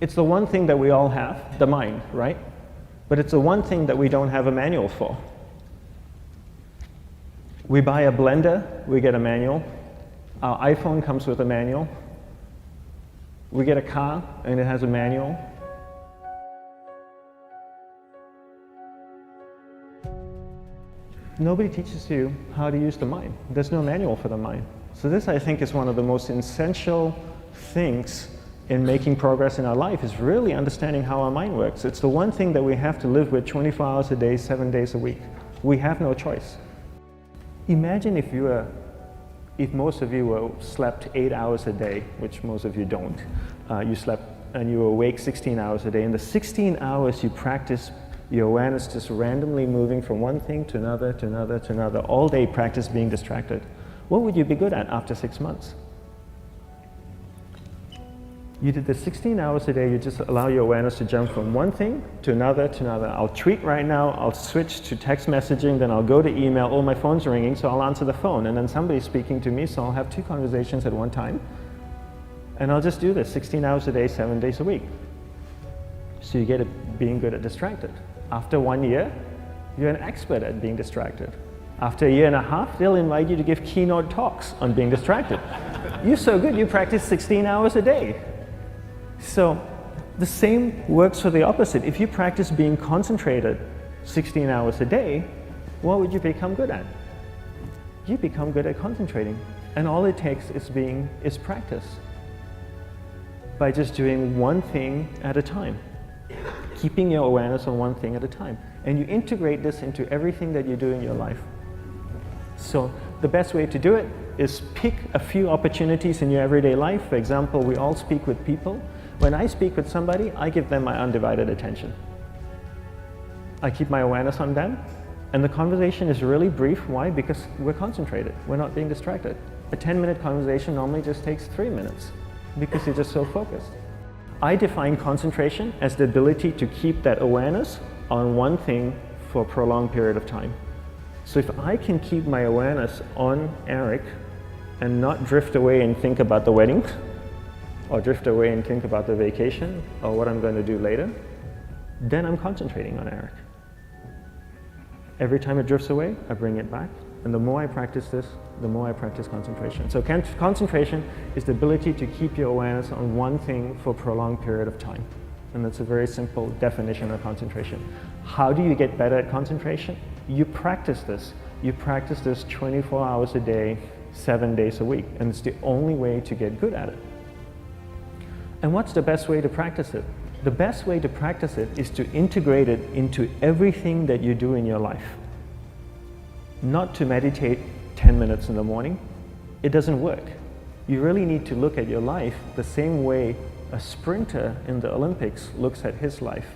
It's the one thing that we all have, the mind, right? But it's the one thing that we don't have a manual for. We buy a blender, we get a manual. Our iPhone comes with a manual. We get a car and it has a manual. Nobody teaches you how to use the mind. There's no manual for the mind. So this, I think, is one of the most essential things in making progress in our life, is really understanding how our mind works. It's the one thing that we have to live with 24 hours a day, 7 days a week. We have no choice. Imagine if most of you slept 8 hours a day, which most of you don't. You slept and you were awake 16 hours a day. In the 16 hours you practice your awareness just randomly moving from one thing to another, to another, to another, all day practice being distracted. What would you be good at after 6 months? You did this 16 hours a day, you just allow your awareness to jump from one thing to another, to another. I'll tweet right now, I'll switch to text messaging, then I'll go to email, oh, my phone's ringing, so I'll answer the phone, and then somebody's speaking to me, so I'll have 2 conversations at one time. And I'll just do this 16 hours a day, 7 days a week. So you get it being good at distracted. After 1 year, you're an expert at being distracted. After a year and a half, they'll invite you to give keynote talks on being distracted. You're so good, you practice 16 hours a day. So the same works for the opposite. If you practice being concentrated 16 hours a day, what would you become good at? You become good at concentrating. And all it takes is practice. By just doing one thing at a time. Keeping your awareness on one thing at a time. And you integrate this into everything that you do in your life. So the best way to do it is pick a few opportunities in your everyday life. For example, we all speak with people. When I speak with somebody, I give them my undivided attention. I keep my awareness on them, and the conversation is really brief. Why? Because we're concentrated. We're not being distracted. A 10-minute conversation normally just takes 3 minutes because you're just so focused. I define concentration as the ability to keep that awareness on one thing for a prolonged period of time. So if I can keep my awareness on Eric and not drift away and think about the wedding, or drift away and think about the vacation, or what I'm going to do later, then I'm concentrating on Eric. Every time it drifts away, I bring it back. And the more I practice this, the more I practice concentration. So concentration is the ability to keep your awareness on one thing for a prolonged period of time. And that's a very simple definition of concentration. How do you get better at concentration? You practice this. You practice this 24 hours a day, 7 days a week. And it's the only way to get good at it. And what's the best way to practice it? The best way to practice it is to integrate it into everything that you do in your life. Not to meditate 10 minutes in the morning. It doesn't work. You really need to look at your life the same way a sprinter in the Olympics looks at his life.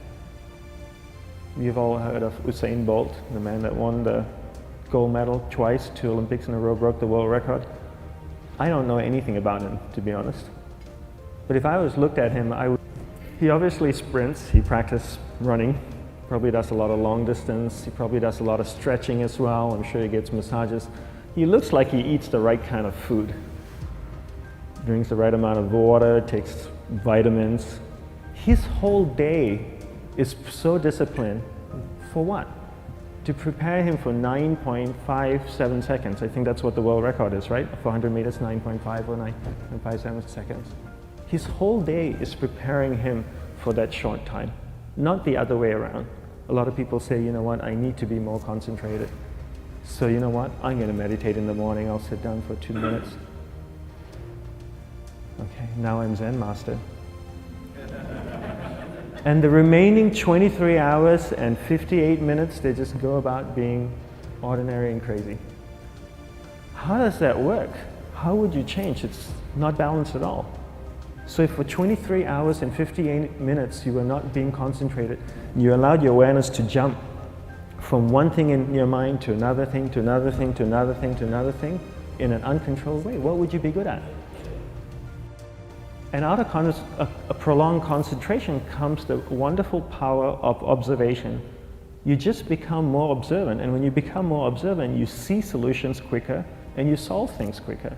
You've all heard of Usain Bolt, the man that won the gold medal twice, 2 Olympics in a row, broke the world record. I don't know anything about him, to be honest. But if I was looked at him, he obviously sprints, he practices running, probably does a lot of long distance, he probably does a lot of stretching as well, I'm sure he gets massages. He looks like he eats the right kind of food. Drinks the right amount of water, takes vitamins. His whole day is so disciplined. For what? To prepare him for 9.57 seconds. I think that's what the world record is, right? For 100 meters, 9.5 or 9.57 seconds. His whole day is preparing him for that short time, not the other way around. A lot of people say, you know what, I need to be more concentrated. So you know what, I'm going to meditate in the morning, I'll sit down for 2 minutes. Okay, now I'm Zen master. And the remaining 23 hours and 58 minutes, they just go about being ordinary and crazy. How does that work? How would you change? It's not balanced at all. So if for 23 hours and 58 minutes you were not being concentrated, you allowed your awareness to jump from one thing in your mind to another thing, to another thing, to another thing, to another thing, in an uncontrolled way, what would you be good at? And out of a prolonged concentration comes the wonderful power of observation. You just become more observant, and when you become more observant, you see solutions quicker and you solve things quicker.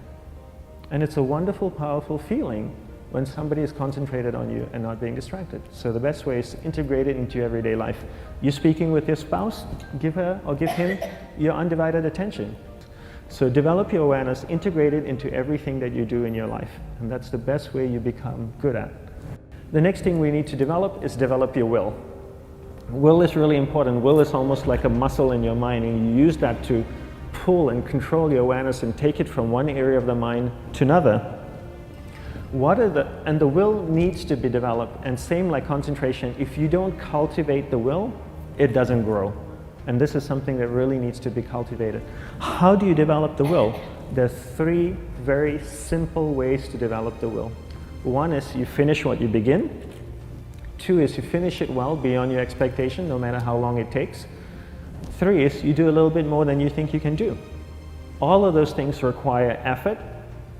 And it's a wonderful, powerful feeling when somebody is concentrated on you and not being distracted. So the best way is to integrate it into your everyday life. You're speaking with your spouse, give her or give him your undivided attention. So develop your awareness, integrate it into everything that you do in your life. And that's the best way you become good at. The next thing we need to develop is develop your will. Will is really important. Will is almost like a muscle in your mind, and you use that to pull and control your awareness and take it from one area of the mind to another. And the will needs to be developed, and same like concentration, if you don't cultivate the will, it doesn't grow. And this is something that really needs to be cultivated. How do you develop the will? There's 3 very simple ways to develop the will. 1 is you finish what you begin. 2 is you finish it well beyond your expectation, no matter how long it takes. 3 is you do a little bit more than you think you can do. All of those things require effort,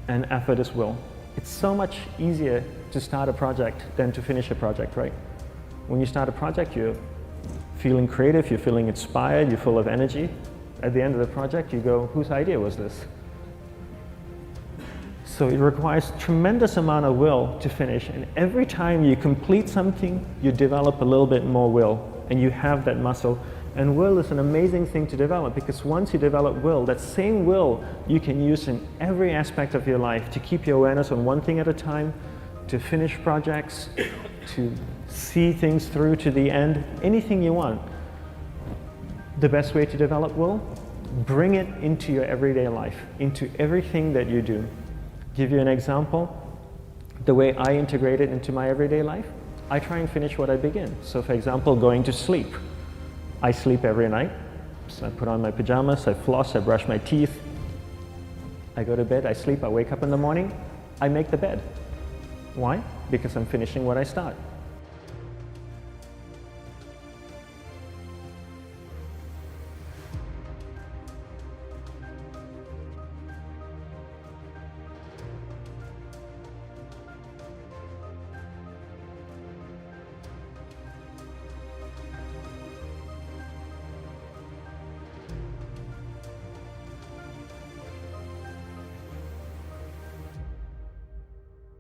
and effort is will. It's so much easier to start a project than to finish a project, right? When you start a project, you're feeling creative, you're feeling inspired, you're full of energy. At the end of the project, you go, whose idea was this? So it requires tremendous amount of will to finish, and every time you complete something, you develop a little bit more will, and you have that muscle. And will is an amazing thing to develop, because once you develop will, that same will you can use in every aspect of your life to keep your awareness on one thing at a time, to finish projects, to see things through to the end, anything you want. The best way to develop will? Bring it into your everyday life, into everything that you do. Give you an example, the way I integrate it into my everyday life, I try and finish what I begin. So for example, going to sleep. I sleep every night, so I put on my pajamas, I floss, I brush my teeth, I go to bed, I sleep, I wake up in the morning, I make the bed. Why? Because I'm finishing what I start.